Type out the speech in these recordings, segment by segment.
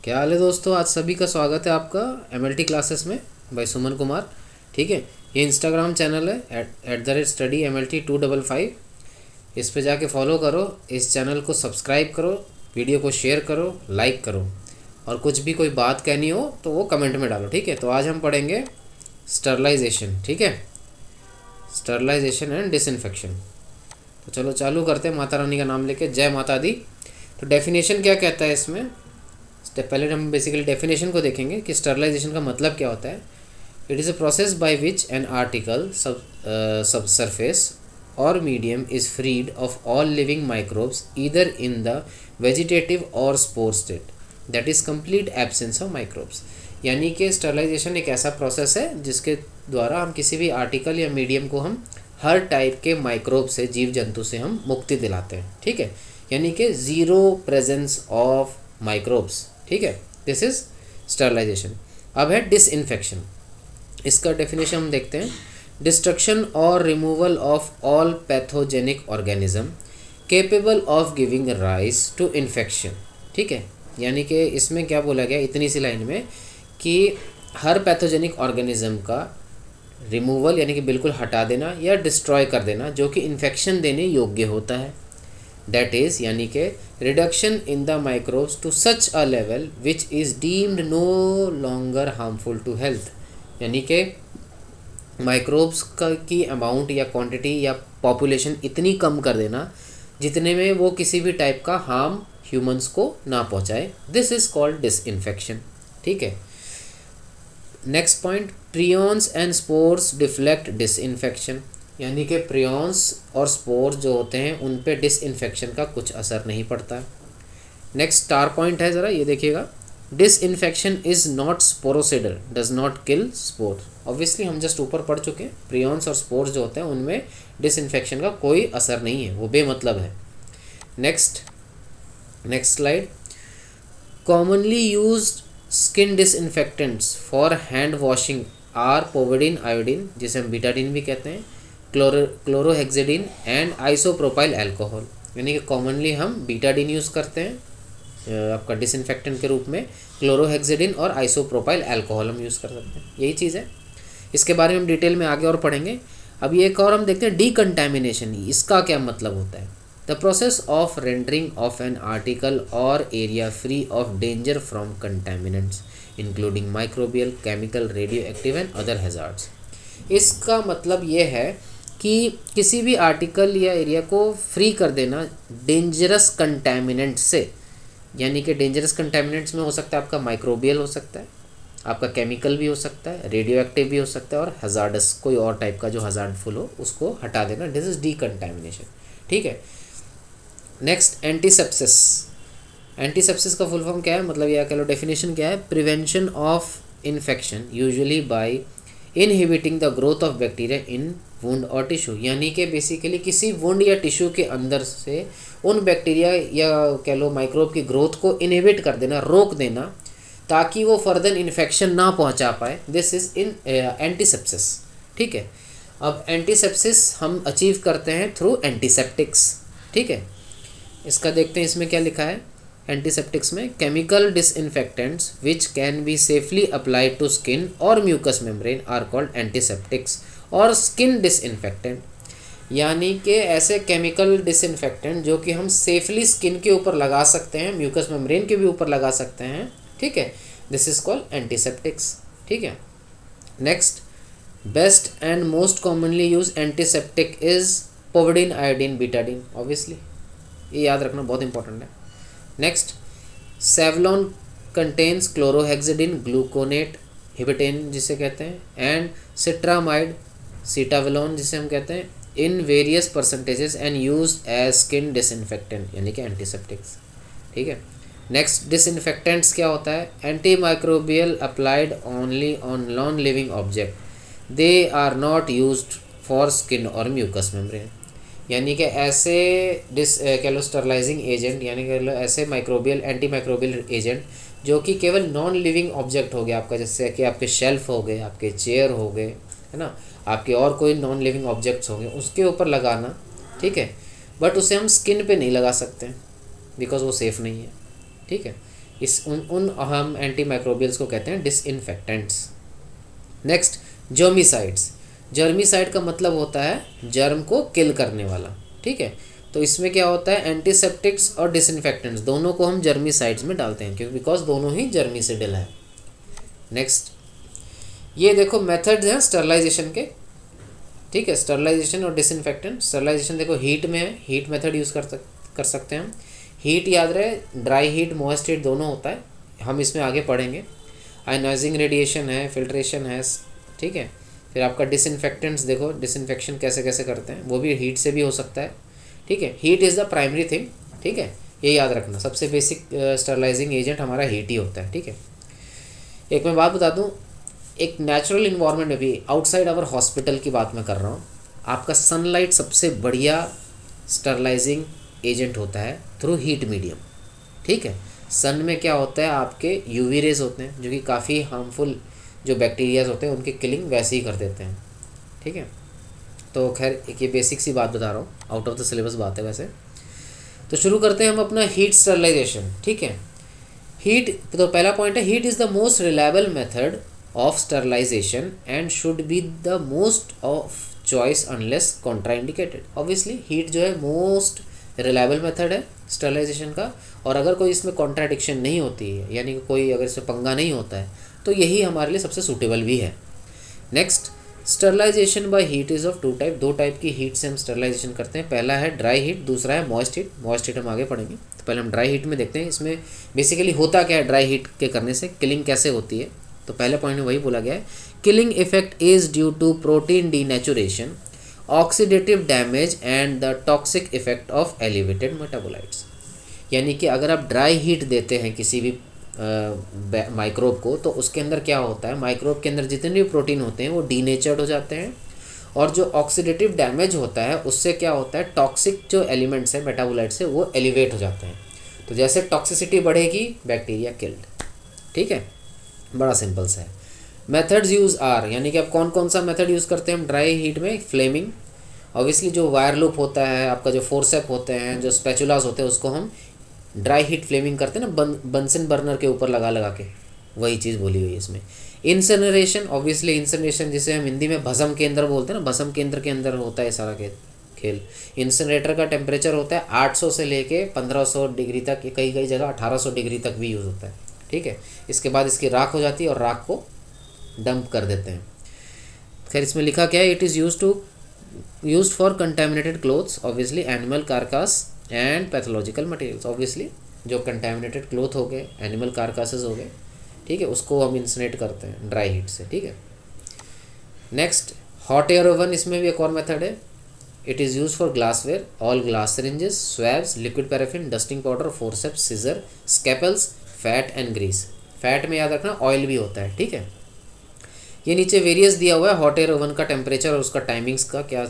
क्या हाल है दोस्तों। आज सभी का स्वागत है आपका एमएलटी क्लासेस में भाई सुमन कुमार। ठीक है, ये इंस्टाग्राम चैनल है @study_MLT255। इस पे जाके फॉलो करो, इस चैनल को सब्सक्राइब करो, वीडियो को शेयर करो, लाइक करो, और कुछ भी कोई बात कहनी हो तो वो कमेंट में डालो। ठीक है, तो आज हम पढ़ेंगे स्टरलाइजेशन। ठीक है, स्टरलाइजेशन एंड डिसइंफेक्शन। तो चलो चालू करते हैं माता रानी का नाम लेके। जय माता दी। तो डेफिनेशन क्या कहता है इसमें, पहले हम बेसिकली डेफिनेशन को देखेंगे कि स्टरलाइजेशन का मतलब क्या होता है। It is a process by which an article sub surface or medium is freed of all living microbes either in the vegetative or spore state, that is complete absence of microbes. यानी कि sterilization एक ऐसा process है जिसके द्वारा हम किसी भी आर्टिकल या मीडियम को हम हर टाइप के माइक्रोब से, जीव जंतु से हम मुक्ति दिलाते हैं। ठीक है, यानी कि ज़ीरो प्रेजेंस ऑफ माइक्रोब्स। ठीक है, दिस इज स्टरलाइजेशन। अब है डिसइंफेक्शन। इसका डेफिनेशन हम देखते हैं। डिस्ट्रक्शन और removal of all pathogenic organism capable of giving rise to infection. ठीक है, यानी कि इसमें क्या बोला गया इतनी सी लाइन में कि हर पैथोजेनिक ऑर्गेनिज्म का रिमूवल यानी कि बिल्कुल हटा देना या डिस्ट्रॉय कर देना जो कि इन्फेक्शन देने योग्य होता है। दैट इज़ यानी कि reduction in the microbes to such a level which is deemed no longer harmful to health. यानी कि माइक्रोब्स का की अमाउंट या क्वांटिटी या पॉपुलेशन इतनी कम कर देना जितने में वो किसी भी टाइप का हार्म ह्यूमंस को ना पहुंचाए। This is called disinfection. ठीक है, next point, prions and spores deflect disinfection. यानी कि प्रियॉन्स और स्पोर्स जो होते हैं उन पे डिसइंफेक्शन का कुछ असर नहीं पड़ता। नेक्स्ट स्टार पॉइंट है, ज़रा ये देखिएगा। Disinfection is not sporicidal, does not kill spores. Obviously हम जस्ट ऊपर पढ़ चुके हैं, प्रियॉन्स और स्पोर्स जो होते हैं उनमें डिसइंफेक्शन का कोई असर नहीं है, वो बेमतलब है। Next slide. Commonly used skin disinfectants for hand washing are povidone iodine, जिसे हम बीटाडीन भी कहते हैं, क्लोरोहेक्सिडिन एंड आइसोप्रोपाइल अल्कोहल। यानी कि कॉमनली हम बीटाडीन यूज़ करते हैं आपका डिसइंफेक्टेंट के रूप में, क्लोरोहेक्सिडिन और आइसोप्रोपाइल अल्कोहल हम यूज़ कर सकते हैं। यही चीज़ है, इसके बारे में हम डिटेल में आगे और पढ़ेंगे। अभी एक और हम देखते हैं डीकंटामिनेशन। इसका क्या मतलब होता है। The process of rendering of an article or area free of danger from contaminants including microbial, chemical, radioactive and other hazards. इसका मतलब ये है कि किसी भी आर्टिकल या एरिया को फ्री कर देना डेंजरस कंटैमिनेंट से। यानी कि डेंजरस कंटैमिनेंट्स में हो सकता है आपका माइक्रोबियल हो सकता है, आपका केमिकल भी हो सकता है, रेडियो एक्टिव भी हो सकता है, और हजार्डस कोई और टाइप का जो हजार्डफुल हो उसको हटा देना। This is decontamination. ठीक है, नेक्स्ट एंटीसेप्सिस। एंटीसेप्सिस का फुल फॉर्म क्या है, मतलब यह कह लो डेफिनेशन क्या है। Prevention of infection usually by inhibiting the growth of bacteria in wound or tissue. यानी कि बेसिकली किसी वुंड या टिश्यू के अंदर से उन बैक्टीरिया या कह लो माइक्रोब की ग्रोथ को इनहिबिट कर देना, रोक देना, ताकि वो फर्दर इन्फेक्शन ना पहुंचा पाए। This is in antisepsis. ठीक है, अब एंटीसेप्सिस हम अचीव करते हैं थ्रू एंटीसेप्टिक्स। ठीक है, इसका देखते हैं इसमें क्या लिखा है। एंटीसेप्टिक्स में chemical disinfectants which can be safely applied to skin और mucous membrane are called antiseptics or skin disinfectant. यानी कि ऐसे केमिकल डिसइंफेक्टेंट जो कि हम सेफली स्किन के ऊपर लगा सकते हैं, म्यूकस मेम्ब्रेन के भी ऊपर लगा सकते हैं। ठीक है, दिस इज कॉल्ड एंटीसेप्टिक्स। ठीक है, next, best and most commonly use antiseptic is povidone iodine Betadine. Obviously ये याद रखना बहुत इंपॉर्टेंट है। नेक्स्ट, सेवलॉन कंटेन्स क्लोरोहेक्सिडिन, ग्लूकोनेट, हिबिटेन जिसे कहते हैं, एंड सिट्रामाइड, सीटाविलोन जिसे हम कहते हैं, in various percentages and use as skin disinfectant यानी कि एंटीसेप्टिक्स। ठीक है, नेक्स्ट डिसइंफेक्टेंट्स क्या होता है। Anti microbial applied only on non living object, they are not used for skin और म्यूकस मेम्ब्रेन। यानी कि ऐसे कह लो स्टरलाइजिंग एजेंट, यानी कह लो ऐसे माइक्रोबियल एंटी माइक्रोबियल एजेंट जो कि केवल नॉन लिविंग ऑब्जेक्ट हो गया आपका, जैसे कि आपके शेल्फ हो गए, आपके चेयर हो गए, है ना, आपके और कोई नॉन लिविंग ऑब्जेक्ट्स हो गए, उसके ऊपर लगाना। ठीक है, बट उसे हम स्किन पे नहीं लगा सकते बिकॉज वो सेफ़ नहीं है। ठीक है, इस उन अहम एंटी माइक्रोबियल्स को कहते हैं डिसइंफेक्टेंट्स। Next, germicides. जर्मिसाइड का मतलब होता है जर्म को किल करने वाला, ठीक है। तो इसमें क्या होता है, एंटीसेप्टिक्स और डिसइंफेक्टेंट्स दोनों को हम जर्मिसाइड्स में डालते हैं, क्योंकि बिकॉज दोनों ही जर्मिसिडल है। नेक्स्ट, ये देखो मेथड्स हैं स्टरलाइजेशन के, ठीक है। स्टरलाइजेशन और डिसइंफेक्टेंट। स्टरलाइजेशन देखो हीट में है, हीट मेथड यूज़ कर सकते हैं हम। हीट याद रहे, ड्राई हीट मॉइस्ट हीट दोनों होता है, हम इसमें आगे पढ़ेंगे। आयनाइजिंग रेडिएशन है, फिल्ट्रेशन है, ठीक है। फिर आपका डिसइंफेक्टेंट्स देखो, डिसइंफेक्शन कैसे कैसे करते हैं, वो भी हीट से भी हो सकता है, ठीक है। Heat is the primary thing, ठीक है, ये याद रखना। सबसे बेसिक स्टरलाइजिंग एजेंट हमारा हीट ही होता है, ठीक है। एक मैं बात बता दूं, एक नेचुरल इन्वायरमेंट में भी, आउटसाइड आवर हॉस्पिटल की बात मैं कर रहा हूँ, आपका सनलाइट सबसे बढ़िया स्टरलाइजिंग एजेंट होता है थ्रू हीट मीडियम, ठीक है। सन में क्या होता है, आपके यूवी रेज होते हैं जो कि काफ़ी हार्मफुल जो बैक्टीरियाज होते हैं उनकी किलिंग वैसे ही कर देते हैं, ठीक है। तो खैर एक ये बेसिक सी बात बता रहा हूँ, आउट ऑफ द सिलेबस बात है वैसे। तो शुरू करते हैं हम अपना हीट स्टरलाइजेशन, ठीक है। हीट, तो पहला पॉइंट है, heat is the most reliable method of sterilization and should be the most of choice unless contraindicated. Obviously heat जो है मोस्ट रिलायबल मेथड है स्टरलाइजेशन का, और अगर कोई इसमें कॉन्ट्राडिक्शन नहीं होती है, यानी कि कोई अगर इसमें पंगा नहीं होता है, तो यही हमारे लिए सबसे सूटेबल भी है। Next, sterilization by heat is of two type. दो टाइप की हीट से हम स्टरलाइजेशन करते हैं, पहला है ड्राई हीट, दूसरा है मॉइस्ट हीट। मॉइस्ट हीट हम आगे पढ़ेंगे, तो पहले हम ड्राई हीट में देखते हैं इसमें बेसिकली होता क्या है। ड्राई हीट के करने से किलिंग कैसे होती है, तो पहले पॉइंट में वही बोला गया है, killing effect is due to protein denaturation, oxidative damage and the toxic effect of elevated metabolites. यानी कि अगर आप ड्राई हीट देते हैं किसी भी माइक्रोब को, तो उसके अंदर क्या होता है, माइक्रोब के अंदर जितने भी प्रोटीन होते हैं वो डीनेचर्ड हो जाते हैं, और जो ऑक्सीडेटिव डैमेज होता है उससे क्या होता है, टॉक्सिक जो एलिमेंट्स हैं मेटाबोलाइट्स से वो एलिवेट हो जाते हैं। तो जैसे टॉक्सिसिटी बढ़ेगी, बैक्टीरिया किल्ड, ठीक है, बड़ा सिंपल सा है। मेथड्स यूज़ आर, यानी कि आप कौन कौन सा मेथड यूज़ करते हैं हम ड्राई हीट में, फ्लेमिंग। ऑब्वियसली जो वायर लूप होता है आपका, जो फोर्सेप होते हैं, जो स्पैचुलास होते हैं, उसको हम ड्राई हीट फ्लेमिंग करते हैं ना, बंसन बर्नर के ऊपर लगा लगा के, वही चीज़ बोली हुई है इसमें। इंसनरेशन, ऑब्वियसली इंसनरेशन जिसे हम हिंदी में भस्म केंद्र बोलते हैं ना, भस्म केंद्र के अंदर होता है सारा खेल। इंसनरेटर का टेम्परेचर होता है 800 से लेके 1500 डिग्री तक, कई कई जगह 1800 डिग्री तक भी यूज़ होता है, ठीक है। इसके बाद इसकी राख हो जाती है और राख को डंप कर देते हैं। खैर इसमें लिखा क्या है, it is used for contaminated clothes, obviously animal कारकास and pathological materials. Obviously जो कंटेमिनेटेड क्लोथ हो गए, एनिमल कारकासेस हो गए, ठीक है, उसको हम इंसनेट करते हैं ड्राई हीट से, ठीक है। नेक्स्ट, हॉट एयर ओवन, इसमें भी एक और मेथड है। It is use for glassware, all glass syringes, swabs, liquid paraffin, dusting powder, forceps, scissor, scalpels, fat and grease. Fat में याद रखना ऑयल भी होता है, ठीक है। ये नीचे वेरियस दिया हुआ है हॉट एयर ओवन का टेम्परेचर और उसका टाइमिंग्स का क्या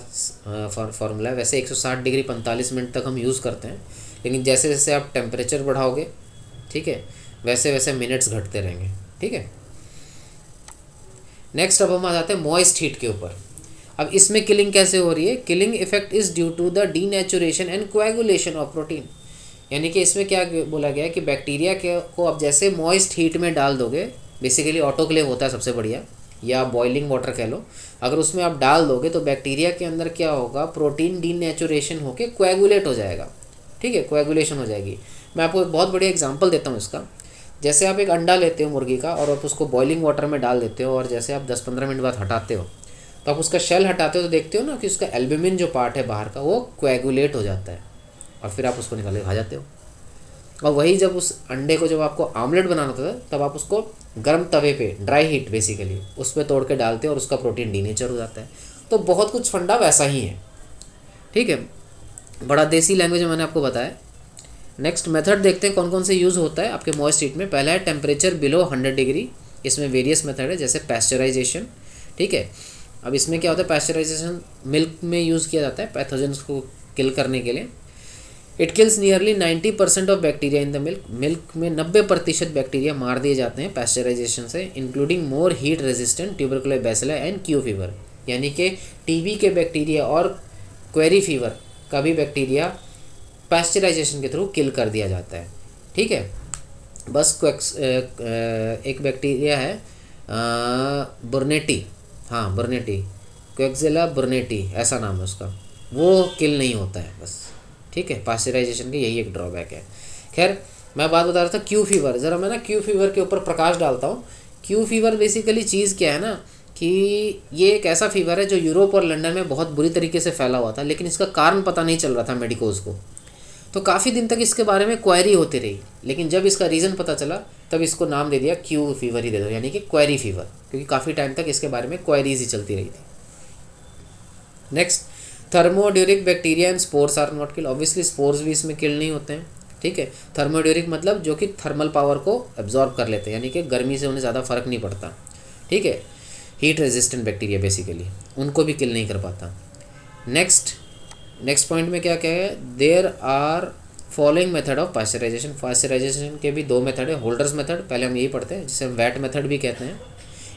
फार्मूला है। वैसे 160 डिग्री 45 मिनट तक हम यूज़ करते हैं, लेकिन जैसे जैसे आप टेम्परेचर बढ़ाओगे, ठीक है, वैसे वैसे मिनट्स घटते रहेंगे, ठीक है। नेक्स्ट अब हम आ जाते हैं मॉइस्ट हीट के ऊपर। अब इसमें किलिंग कैसे हो रही है, killing effect is due to the denaturation and coagulation of protein. यानी कि इसमें क्या बोला गया है कि बैक्टीरिया को अब जैसे मॉइस्ट हीट में डाल दोगे, बेसिकली ऑटोक्लेव होता है सबसे बढ़िया, या बॉइलिंग वाटर कह लो, अगर उसमें आप डाल दोगे तो बैक्टीरिया के अंदर क्या होगा, प्रोटीन डीनेचुरेशन होके कोएगुलेट हो जाएगा, ठीक है, कोएगुलेशन हो जाएगी। मैं आपको एक बहुत बढ़िया एग्जांपल देता हूँ इसका। जैसे आप एक अंडा लेते हो मुर्गी का और आप उसको बॉइलिंग वाटर में डाल देते हो, और जैसे आप 10-15 मिनट बाद हटाते हो, तो आप उसका शेल हटाते हो तो देखते हो ना कि उसका एल्ब्यूमिन जो पार्ट है बाहर का वो कोएगुलेट हो जाता है, और फिर आप उसको निकाल के खा जाते हो। और वही जब उस अंडे को जब आपको आमलेट बनाना होता है, तब आप उसको गर्म तवे पे, ड्राई हीट बेसिकली, उस पर तोड़ के डालते हो और उसका प्रोटीन डीनेचर हो जाता है। तो बहुत कुछ फंडा वैसा ही है, ठीक है, बड़ा देसी लैंग्वेज में मैंने आपको बताया। नेक्स्ट मेथड देखते हैं कौन कौन से यूज़ होता है आपके मॉइस्ट हीट में। पहला है टेम्परेचर बिलो 100 डिग्री, इसमें वेरियस मेथड है, जैसे पैस्चराइजेशन, ठीक है। अब इसमें क्या होता है, पैस्चराइजेशन मिल्क में यूज़ किया जाता है पैथोजेंस को किल करने के लिए। It kills nearly 90% of bacteria in the milk. Milk में 90% बैक्टीरिया मार दिए जाते हैं पैस्चराइजेशन से, including more heat resistant tuberculosis bacilli and Q fever. यानी कि टीबी के बैक्टीरिया और क्वेरी फीवर का भी बैक्टीरिया पैस्चराइजेशन के थ्रू किल कर दिया जाता है, ठीक है। बस एक बैक्टीरिया है बुर्नेटी, हाँ बुर्नेटी, क्वेक्सिला बुर्नेटी ऐसा नाम है उसका, वो किल नहीं होता है बस। ठीक है, पास्चराइजेशन की यही एक ड्रॉबैक है। खैर मैं बात बता रहा था क्यू फीवर, ज़रा मैं ना क्यू फीवर के ऊपर प्रकाश डालता हूँ। क्यू फीवर बेसिकली चीज़ क्या है ना कि ये एक ऐसा फीवर है जो यूरोप और लंदन में बहुत बुरी तरीके से फैला हुआ था, लेकिन इसका कारण पता नहीं चल रहा था मेडिकोज को। तो काफ़ी दिन तक इसके बारे में क्वेरी होती रही, लेकिन जब इसका रीज़न पता चला तब इसको नाम दे दिया क्यू फीवर ही दे दो, यानी कि क्वेरी फीवर, क्योंकि काफ़ी टाइम तक इसके बारे में क्वेरीज ही चलती रही थी। Next, thermoduric bacteria and spores are not kill. Obviously spores भी इसमें किल नहीं होते हैं। ठीक है, थर्मोड्यूरिक मतलब जो कि थर्मल पावर को एब्जॉर्ब कर लेते हैं, यानी कि गर्मी से उन्हें ज़्यादा फर्क नहीं पड़ता। ठीक है, हीट रेजिस्टेंट बैक्टीरिया बेसिकली, उनको भी किल नहीं कर पाता। नेक्स्ट पॉइंट में क्या क्या है, there are following method of pasteurization. Pasteurization के भी दो मेथड है, होल्डर्स मेथड पहले हम यही पढ़ते हैं, जिसे हम वैट मेथड भी कहते हैं।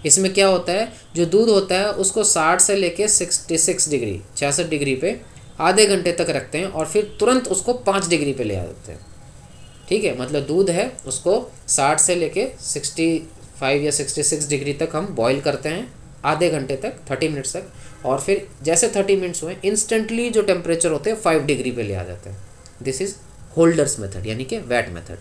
इसमें क्या होता है, जो दूध होता है उसको 60 से लेके 66 डिग्री 66 डिग्री पे आधे घंटे तक रखते हैं और फिर तुरंत उसको 5 डिग्री पे ले आ जाते हैं। ठीक है, मतलब दूध है उसको 60 से लेके 65 या 66 डिग्री तक हम बॉईल करते हैं आधे घंटे तक, 30 मिनट्स तक, और फिर जैसे 30 मिनट्स हुए इंस्टेंटली जो टेम्परेचर होते हैं 5 डिग्री पे ले आ जाते हैं। दिस इज होल्डर्स मेथड यानी कि vat method.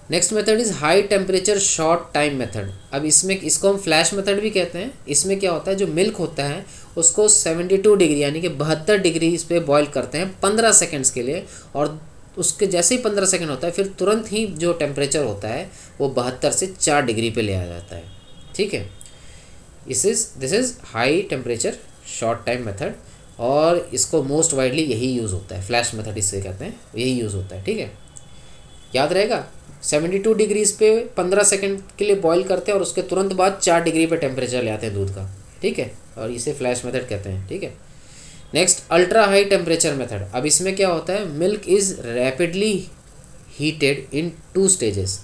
Next method is high temperature short time method. अब इसमें इसको हम फ्लैश मेथड भी कहते हैं। इसमें क्या होता है, जो मिल्क होता है उसको 72 डिग्री यानी कि 72 डिग्री इस पर बॉयल करते हैं 15 सेकेंड्स के लिए, और उसके जैसे ही 15 सेकेंड होता है फिर तुरंत ही जो टेम्परेचर होता है वो 72 से 4 डिग्री पे ले आ जाता है। ठीक है, this is high temperature short time method, और इसको मोस्ट वाइडली यही यूज़ होता है, फ्लैश मेथड इससे कहते हैं, यही यूज़ होता है। ठीक है, याद रहेगा, 72 डिग्रीज पे 15 सेकंड के लिए बॉईल करते हैं और उसके तुरंत बाद 4 डिग्री पे टेम्परेचर ले आते हैं दूध का। ठीक है, और इसे फ्लैश मेथड कहते हैं। ठीक है, next ultra high temperature method. अब इसमें क्या होता है, milk is rapidly heated in 2 stages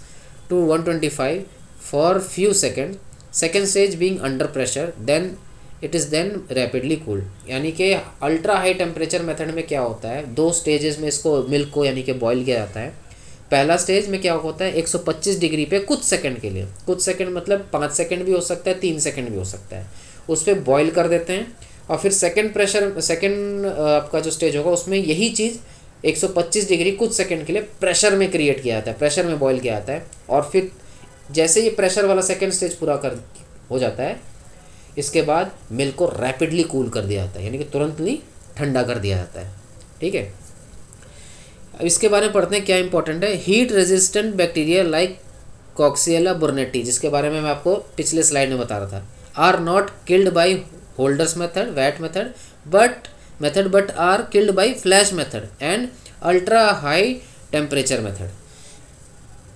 to 125 for few second stage being under pressure, then it is then rapidly cooled. यानी कि अल्ट्रा हाई टेम्परेचर मेथड में क्या होता है, 2 स्टेजेस में इसको मिल्क को यानी कि बॉईल किया जाता है। पहला स्टेज में क्या होता है, 125 डिग्री पे कुछ सेकंड के लिए, कुछ सेकंड मतलब 5 सेकंड भी हो सकता है, 3 सेकंड भी हो सकता है, उस पर बॉईल कर देते हैं। और फिर सेकंड आपका जो स्टेज होगा उसमें यही चीज़ 125 डिग्री कुछ सेकंड के लिए प्रेशर में क्रिएट किया जाता है, प्रेशर में बॉईल किया जाता है। और फिर जैसे ये प्रेशर वाला सेकंड स्टेज पूरा कर हो जाता है, इसके बाद मिल्क को रैपिडली कूल कर दिया जाता है, यानी कि तुरंत ही ठंडा कर दिया जाता है। ठीक है, अब इसके बारे में पढ़ते हैं क्या इंपॉर्टेंट है। हीट रेजिस्टेंट बैक्टीरिया लाइक कॉक्सियला बुर्नेटी, जिसके बारे में मैं आपको पिछले स्लाइड में बता रहा था, are not killed by holders method vat method but are killed by flash method and ultra high temperature method.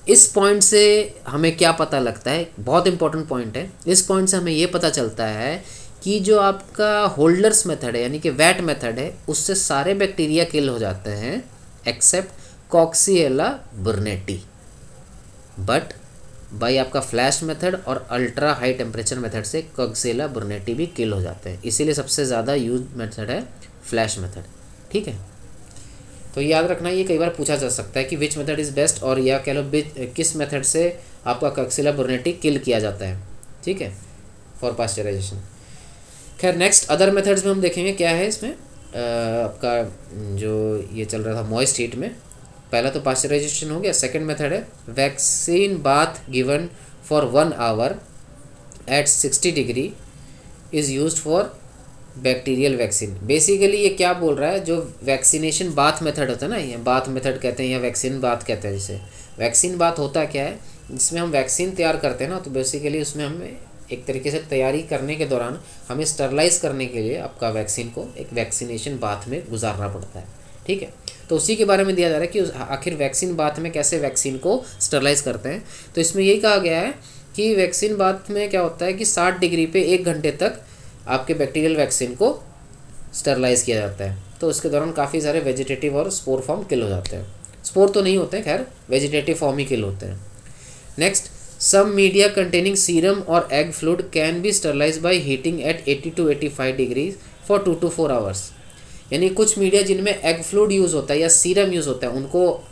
इस पॉइंट से हमें क्या पता लगता है, बहुत इंपॉर्टेंट पॉइंट है। इस पॉइंट से हमें ये पता चलता है कि जो आपका होल्डर्स मेथड है यानी कि वैट मेथड है, उससे सारे बैक्टीरिया किल हो जाते हैं एक्सेप्ट कॉक्सियला बुर्नेटी, बट बाई आपका फ्लैश मेथड और अल्ट्रा हाई टेम्परेचर मेथड से कॉक्सियला बुर्नेटी भी किल हो जाते हैं। इसीलिए सबसे ज़्यादा यूज मेथड है फ्लैश मेथड। ठीक है, तो याद रखना, ये कई बार पूछा जा सकता है कि विच मेथड इज़ बेस्ट, और या कह लो किस मेथड से आपका कॉक्सियला बुर्नेटी किल किया जाता है। ठीक है, फॉर पास्चराइजेशन। खैर नेक्स्ट अदर मेथड्स में हम देखेंगे क्या है इसमें। आपका जो ये चल रहा था मॉइस्ट हीट में, पहला तो पास्चराइजेशन हो गया। सेकंड मेथड है vaccine bath given for 1 hour at 60 degree is used for bacterial vaccine. Basically ये क्या बोल रहा है, जो वैक्सीनेशन बाथ मेथड होता है ना, ये बाथ मेथड कहते हैं या वैक्सीन बाथ कहते हैं। जैसे वैक्सीन बाथ होता क्या है, जिसमें हम वैक्सीन तैयार करते हैं ना, तो बेसिकली उसमें हमें एक तरीके से तैयारी करने के दौरान हमें स्टरलाइज करने के लिए आपका वैक्सीन को एक वैक्सीनेशन बाथ में गुजारना पड़ता है। ठीक है, तो उसी के बारे में दिया जा रहा है कि आखिर वैक्सीन बाथ में कैसे वैक्सीन को स्टरलाइज करते हैं। तो इसमें यही कहा गया है कि वैक्सीन बाथ में क्या होता है कि 60 डिग्री पे 1 घंटे तक आपके बैक्टीरियल वैक्सीन को स्टरलाइज किया जाता है। तो उसके दौरान काफ़ी सारे वेजिटेटिव और स्पोर फॉर्म किल हो जाते हैं। स्पोर तो नहीं होते हैं, खैर वेजिटेटिव फॉर्म ही किल होते हैं। Next, some media containing serum और egg fluid can be sterilize by heating at 80 to 85 degrees for 2 to 4 hours. यानी कुछ मीडिया जिनमें एग फ्लूइड यूज़ होता है या सीरम यूज़ होता है, उनको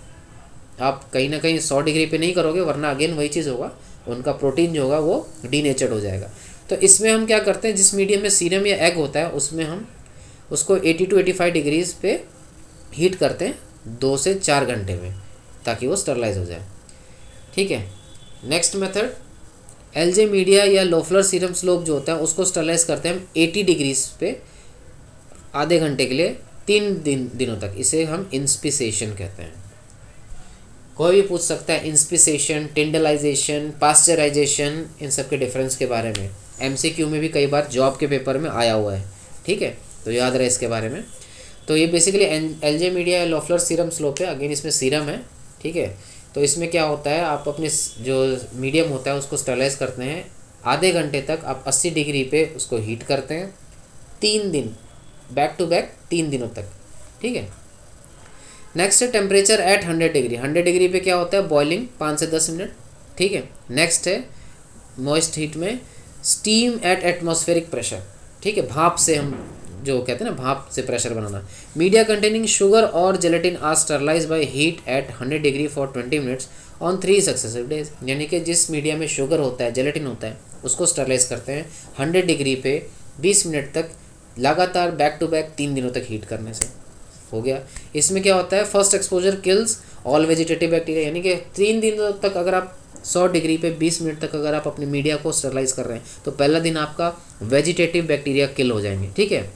आप कहीं ना कहीं 100 डिग्री पे नहीं करोगे, वरना अगेन वही चीज़ होगा, उनका प्रोटीन जो होगा वो डीनेचर्ड हो जाएगा। तो इसमें हम क्या करते हैं, जिस मीडियम में सीरम या एग होता है उसमें हम उसको 80 to 85 डिग्रीज पे हीट करते हैं 2 से 4 घंटे में, ताकि वो स्टरलाइज हो जाए। ठीक है। नेक्स्ट मेथड, एलजे मीडिया या लोफलर सीरम स्लोप जो होता है उसको स्टरलाइज करते हैं हम 80 डिग्रीज पे आधे घंटे के लिए 3 दिनों तक। इसे हम इंस्पिसेशन कहते हैं। कोई भी पूछ सकता है इंस्पिसेशन, टिंडलाइजेशन, पास्चराइजेशन, इन सब के डिफरेंस के बारे में एमसीक्यू में भी कई बार जॉब के पेपर में आया हुआ है। ठीक है, तो याद रहे इसके बारे में। तो ये बेसिकली एलजे मीडिया या लोफलर सीरम स्लोप है। अगेन इसमें सीरम है। ठीक है, तो इसमें क्या होता है, आप अपने जो मीडियम होता है उसको स्टरलाइज करते हैं आधे घंटे तक। आप 80 डिग्री पे उसको हीट करते हैं 3 दिन, बैक टू बैक 3 दिनों तक। ठीक है। नेक्स्ट है टेम्परेचर एट 100 डिग्री। 100 डिग्री पे क्या होता है, बॉइलिंग 5 से 10 मिनट। ठीक है। नेक्स्ट है मॉइस्ट हीट में स्टीम एट एटमॉस्फेरिक प्रेशर। ठीक है, भाप से हम जो कहते हैं ना, भाप से प्रेशर बनाना। मीडिया कंटेनिंग शुगर और gelatin are sterilize by heat at 100 degree for 20 minutes on 3 successive days. यानी कि जिस मीडिया में शुगर होता है, जेलेटिन होता है, उसको स्टरलाइज करते हैं 100 डिग्री पे 20 मिनट तक लगातार, बैक टू बैक 3 दिनों तक हीट करने से हो गया। इसमें क्या होता है, first exposure kills all vegetative bacteria. यानी कि 3 दिनों तक अगर आप 100 डिग्री पे 20 मिनट तक अगर आप अपने मीडिया को स्टरलाइज कर रहे हैं तो पहला दिन आपका वेजिटेटिव बैक्टीरिया किल हो जाएंगे। ठीक है।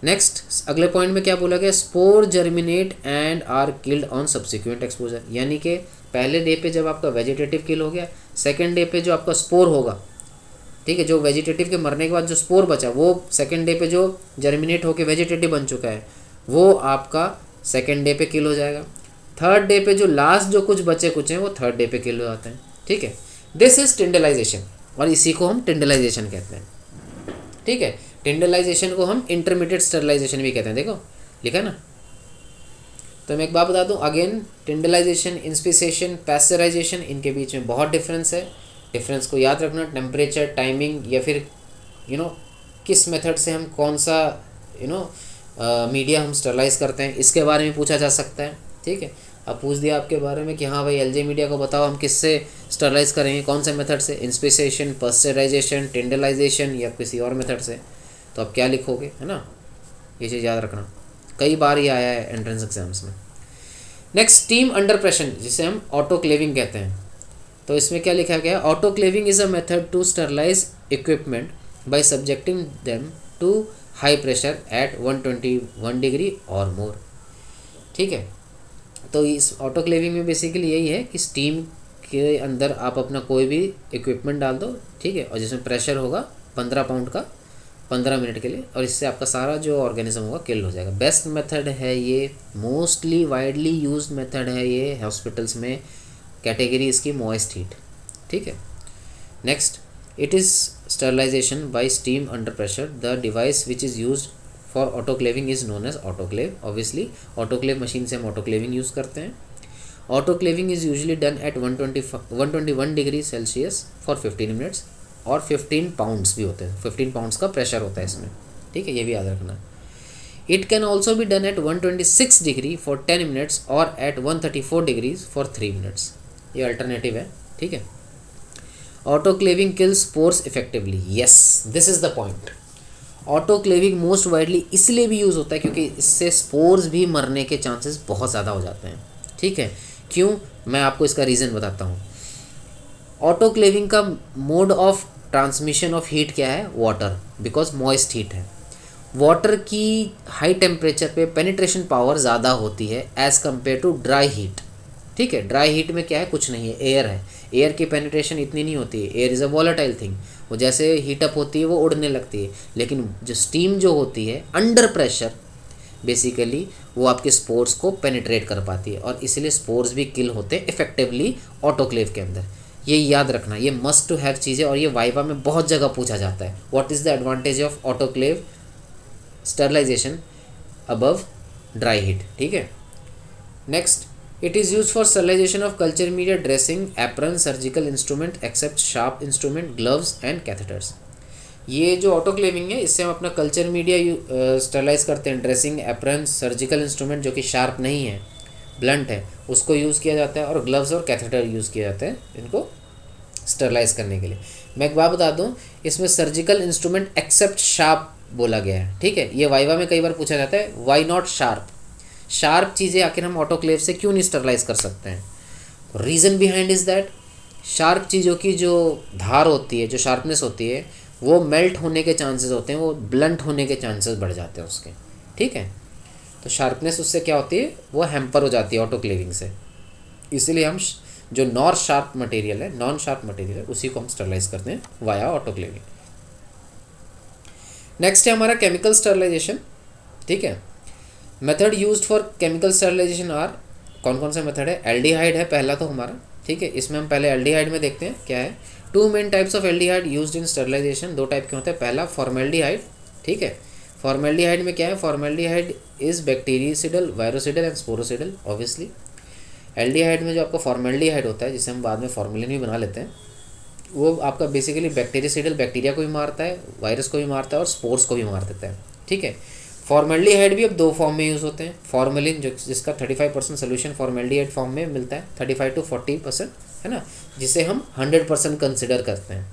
नेक्स्ट अगले पॉइंट में क्या बोला गया, spore germinate and are killed on subsequent exposure. यानी कि पहले डे पे जब आपका वेजिटेटिव किल हो गया, सेकेंड डे पे जो आपका स्पोर होगा, ठीक है, जो वेजिटेटिव के मरने के बाद जो स्पोर बचा वो सेकेंड डे पे जो जर्मिनेट होकर वेजिटेटिव बन चुका है वो आपका सेकेंड डे पे किल हो जाएगा। थर्ड डे पे जो लास्ट जो कुछ बचे कुछ हैं वो थर्ड डे पे किल हो जाते हैं। ठीक है, दिस इज टिंडलाइजेशन, और इसी को हम टिंडलाइजेशन कहते हैं। ठीक है, टिंडलाइजेशन को हम इंटरमीडिएट स्टरलाइजेशन भी कहते हैं। देखो लिखा है ना। तो मैं एक बात बता दूं अगेन, टिंडलाइजेशन, इंस्पिसेशन, पैस्चराइजेशन, इनके बीच में बहुत डिफरेंस है। डिफरेंस को याद रखना, टेम्परेचर, टाइमिंग, या फिर किस मेथड से हम कौन सा मीडिया हम स्टरलाइज करते हैं, इसके बारे में पूछा जा सकता है। ठीक है, अब पूछ दिया आपके बारे में कि हाँ भाई एलजे मीडिया को बताओ हम किससे स्टरलाइज करेंगे, कौन से मेथड से, इंस्पिसेशन, पास्चराइजेशन, टिंडलाइजेशन या किसी और मेथड से, तो आप क्या लिखोगे, है ना। ये चीज़ याद रखना, कई बार ये आया है एंट्रेंस एग्जाम्स में। नेक्स्ट, स्टीम अंडर प्रेशर, जिसे हम ऑटोक्लेविंग कहते हैं। तो इसमें क्या लिखा गया है, autoclaving is a method to sterilize equipment by subjecting them to high pressure at 121 degree और मोर। ठीक है, तो इस ऑटोक्लेविंग में बेसिकली यही है कि स्टीम के अंदर आप अपना कोई भी इक्विपमेंट डाल दो, ठीक है, और जिसमें प्रेशर होगा 15 पाउंड का 15 मिनट के लिए, और इससे आपका सारा जो ऑर्गेनिज्म होगा किल हो जाएगा। बेस्ट मेथड है ये, मोस्टली वाइडली यूज्ड मेथड है ये हॉस्पिटल्स में। कैटेगरी इसकी मॉइस्ट हीट। ठीक है। Next, it is sterilization by steam under pressure. The device which is used for autoclaving is known as autoclave. Obviously autoclave machine से हम ऑटोक्लेविंग यूज़ करते हैं। Autoclaving is usually done at 121 degree Celsius for 15 minutes, और 15 pounds भी होते हैं, 15 pounds का pressure होता है इसमें। ठीक है, ये भी याद रखना। It can also be done at 126 degree for 10 minutes और एट 134 डिग्रीज फॉर 3 मिनट्स। ये अल्टरनेटिव है। ठीक है। Autoclaving kills spores effectively. Yes, this is the point. Autoclaving most widely इसलिए भी यूज़ होता है क्योंकि इससे स्पोर्स भी मरने के चांसेस बहुत ज़्यादा हो जाते हैं। ठीक है, क्यों, मैं आपको इसका रीज़न बताता हूँ। ऑटोक्लेविंग का mode of transmission of heat क्या है, वाटर, बिकॉज मॉइस्ट हीट है। वाटर की हाई टेम्परेचर पे पेनिट्रेशन पावर ज़्यादा होती है as compare to dry heat. ठीक है, ड्राई हीट में क्या है, कुछ नहीं है, एयर है। एयर की पेनिट्रेशन इतनी नहीं होती है। Air is a volatile thing, वो जैसे हीटअप होती है वो उड़ने लगती है। लेकिन जो स्टीम जो होती है अंडर प्रेशर, बेसिकली वो आपके स्पोर्स को पेनिट्रेट कर पाती है, और इसलिए स्पोर्स भी किल होते हैं इफेक्टिवली ऑटोक्लेव के अंदर। ये याद रखना, ये मस्ट टू हैव चीज़ें, और ये वाइवा में बहुत जगह पूछा जाता है। What is the advantage of autoclave sterilization above dry heat. ठीक है। Next, it is use for sterilization of culture media, dressing, apron, surgical instrument except sharp instrument, gloves and catheters. ये जो ऑटोक्लेविंग है इससे हम अपना कल्चर मीडिया स्टरलाइज करते हैं, ड्रेसिंग, एप्रन, सर्जिकल इंस्ट्रूमेंट जो कि शार्प नहीं है, ब्लंट है उसको यूज़ किया जाता है, और ग्लव्स और कैथेटर यूज़ किए जाते हैं इनको स्टरलाइज करने के लिए। मैं एक बात बता दूं, इसमें सर्जिकल इंस्ट्रूमेंट एक्सेप्ट शार्प बोला गया है, ठीक है। ये वाइवा में कई बार पूछा जाता है, वाई नॉट शार्प, शार्प चीज़ें आखिर हम ऑटोक्लेव से क्यों नहीं स्टरलाइज कर सकते हैं। Reason behind is that sharp चीज़ों की जो धार होती है, जो शार्पनेस होती है, वो मेल्ट होने के चांसेस होते हैं, वो ब्लंट होने के चांसेस बढ़ जाते हैं उसके, ठीक है। तो शार्पनेस उससे क्या होती है, वो हैम्पर हो जाती है ऑटोक्लेविंग से। इसीलिए हम जो नॉन शार्प मटेरियल है उसी को हम स्टरलाइज करते हैं वाया ऑटोक्लेविंग। नेक्स्ट है हमारा केमिकल स्टरलाइजेशन, ठीक है। Method used for chemical sterilization are, कौन कौन से मेथड है। एल्डिहाइड है पहला तो हमारा, ठीक है। इसमें हम पहले एल्डिहाइड में देखते हैं क्या है। Two main types of aldehyde used in sterilization, दो टाइप के होते हैं। पहला फॉर्मेल्डिहाइड, ठीक है। फॉर्मेल्डिहाइड में क्या है, formaldehyde is bactericidal, virucidal and sporicidal. Obviously aldehyde में जो आपका फॉर्मेल्डिहाइड होता है, जिसे हम बाद में फॉर्मेलिन भी बना लेते हैं, वो आपका बेसिकली बैक्टीरियसिडल, बैक्टीरिया को भी मारता है, वायरस को भी मारता है और स्पोर्स को भी मार देता है, ठीक है। फॉर्मेल्डिहाइड भी अब दो फॉर्म में यूज़ होते हैं। फॉर्मेलिन जो जिसका 35% सोल्यूशन फॉर्मेल्डिहाइड फॉर्म में मिलता है, 35 to 40% है ना, जिसे हम 100% कंसिडर करते हैं,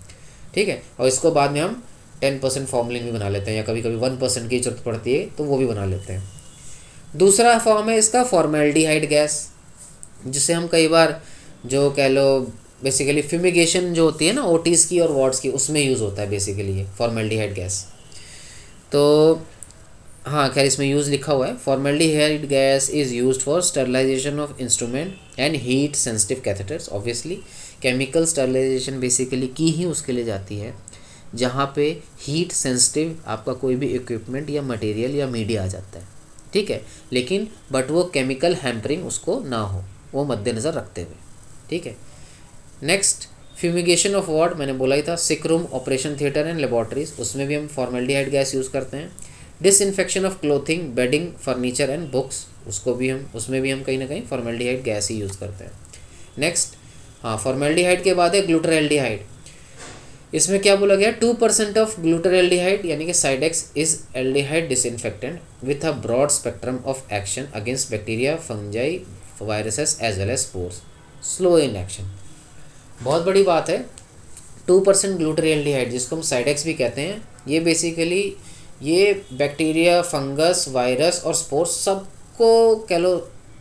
ठीक है। और इसको बाद में हम 10% फॉर्मेलिन भी बना लेते हैं, या कभी कभी 1% की जरूरत पड़ती है तो वो भी बना लेते हैं। दूसरा फॉर्म है इसका फॉर्मेल्डिहाइड गैस, जिसे हम कई बार जो कह लो बेसिकली फ्यूमिगेशन जो होती है ना ओटीज़ की और वार्ड्स की, उसमें यूज़ होता है बेसिकली ये फॉर्मेल्डिहाइड गैस। तो हाँ खैर इसमें यूज़ लिखा हुआ है, formaldehyde gas is used for sterilization of instrument and heat sensitive catheters. Obviously chemical sterilization basically की ही उसके लिए जाती है जहाँ पे हीट सेंसिटिव आपका कोई भी इक्विपमेंट या मटेरियल या मीडिया आ जाता है, ठीक है। लेकिन बट वो केमिकल हैम्परिंग उसको ना हो, वो मद्देनज़र रखते हुए, ठीक है। नेक्स्ट फ्यूमिगेशन ऑफ वार्ड, मैंने बोला ही था, sick room, operation theatre and laboratories, उसमें भी हम फॉर्मेल्डिहाइड गैस यूज़ करते हैं। Disinfection of clothing, bedding, furniture and books, उसमें भी हम कहीं ना कहीं फॉर्मेल्डिहाइड गैस ही यूज़ करते हैं। नेक्स्ट हाँ फॉर्मेल्डिहाइड के बाद है ग्लूटरएल्डिहाइड। इसमें क्या बोला गया, 2% ऑफ ग्लूटरएल्डिहाइड यानी कि Cidex is aldehyde disinfectant with a broad spectrum of action against bacteria, fungi, viruses as well as spores, slow in action. बहुत बड़ी बात है, 2% ग्लूटरएल्डिहाइड जिसको हम साइडेक्स भी कहते हैं, ये बेसिकली ये बैक्टीरिया, फंगस, वायरस और स्पोर्स सबको कह लो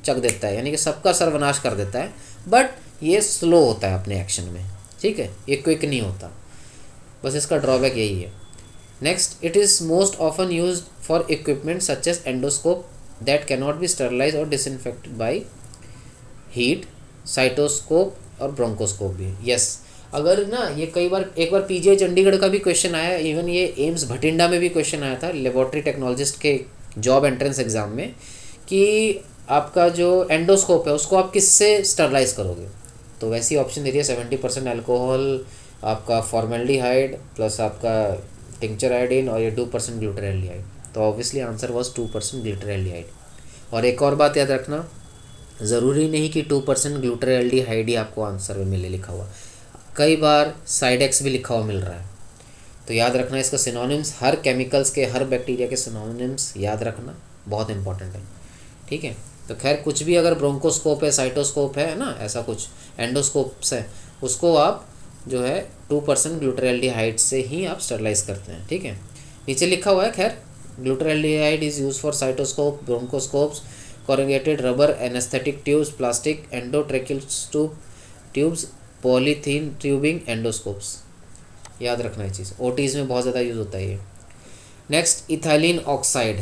चक देता है, यानी कि सबका सर्वनाश कर देता है, बट ये स्लो होता है अपने एक्शन में, ठीक है, ये क्विक नहीं होता, बस इसका ड्रॉबैक यही है। Next it is most often used for equipment such as endoscope that cannot be sterilize और डिसइंफेक्टेड बाय हीट, साइटोस्कोप और ब्रोंकोस्कोप भी। यस अगर ना ये कई बार, एक बार पीजीआई चंडीगढ़ का भी क्वेश्चन आया, इवन ये एम्स भटिंडा में भी क्वेश्चन आया था लेबोरेटरी टेक्नोलॉजिस्ट के जॉब एंट्रेंस एग्ज़ाम में, कि आपका जो एंडोस्कोप है उसको आप किससे स्टरलाइज करोगे। तो वैसी ऑप्शन दे रही है 70% अल्कोहल, आपका फॉर्मेल्डिहाइड प्लस आपका टिंक्चर आयोडीन और ये 2% ग्लूटरएल्डिहाइड। तो ऑब्वियसली आंसर वॉज 2% ग्लूटरएल्डिहाइड। और एक और बात याद रखना, ज़रूरी नहीं कि 2% ग्लूटरएल्डिहाइड ही आपको आंसर में मिले लिखा हुआ, कई बार साइडेक्स भी लिखा हुआ मिल रहा है। तो याद रखना इसका सिनोनिम्स, हर केमिकल्स के, हर बैक्टीरिया के सिनोनिम्स याद रखना बहुत इंपॉर्टेंट है, ठीक है। तो खैर कुछ भी अगर ब्रोंकोस्कोप है, साइटोस्कोप है ना, ऐसा कुछ एंडोस्कोप्स है, उसको आप जो है 2% ग्लूटरएल्डिहाइड से ही आप स्टरलाइज करते हैं, ठीक है। नीचे लिखा हुआ है खैर, glutaraldehyde is use for cytoscope, bronchoscopes, corrugated rubber, anesthetic tubes, plastic endotracheal tubes, polythene tubing, endoscopes. याद रखना ये चीज़, ओटीज़ में बहुत ज़्यादा यूज़ होता है ये। नेक्स्ट इथाइलिन ऑक्साइड,